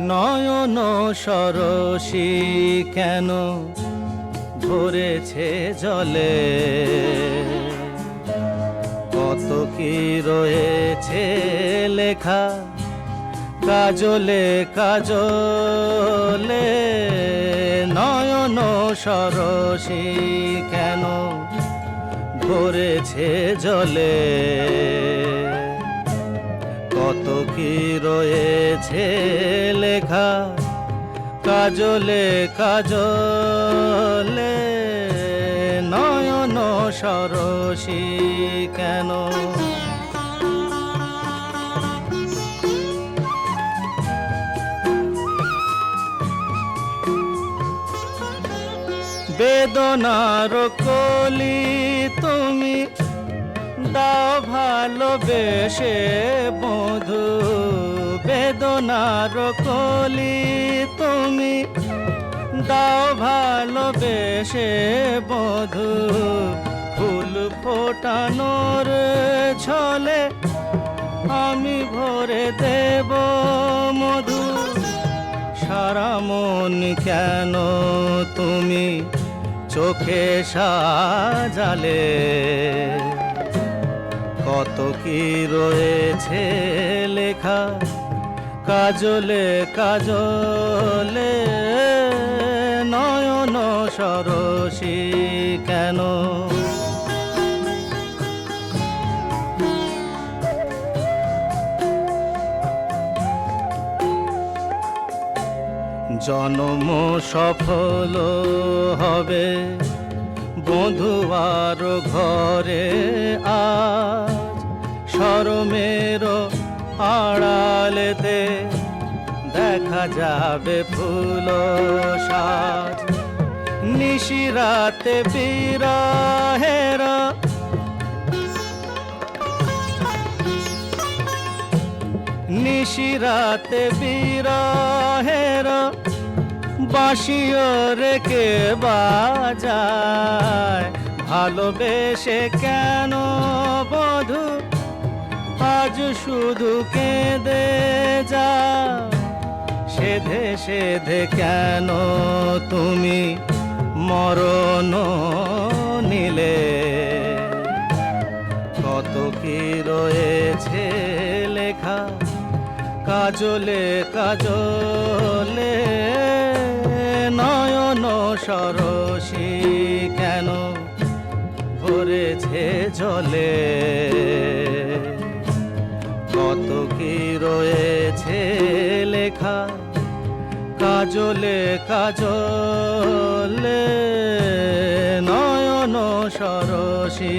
নয়ন সরসী কেন ভরেছে জলে, কত কি রয়েছে লেখা কাজলে কাজলে। নয়ন সরসী কেন ভরেছে জলে, কত কি রয়েছে লেখা কাজলে কাজলে। নয়ন সরসী কেন, বেদনার কলি তুমি দাও ভালোবেসে বধূ, বেদনার কলি তুমি দাও ভালোবেসে বধূ। ফুল ফোটানোর ছলে আমি ভরে দেব মধু। সারা মন কেন তুমি চোখে সাজালে, কত কি রয়েছে লেখা কাজলে কাজলে। নয়ন সরসী কেন, জনম সফল হবে বধূয়ার ঘরে আজ। শরমের আড়ালেতে দেখা যাবে ফুল সাজ। নিশিরাতে বিরহের নিশিরাতে বিরহের বাঁশিও রেখে বাজায়। ভালোবেসে কেন বধূ আজ শুধু কেঁদে যা, সেধে সেধে কেন তুমি মরণ নিলে। কত কি রয়েছে লেখা কাজলে কাজলে। নয়ন সরসী কেন ভরেছে জলে, কত কি রয়েছে লেখা কাজলে কাজলে। নয়ন সরসী।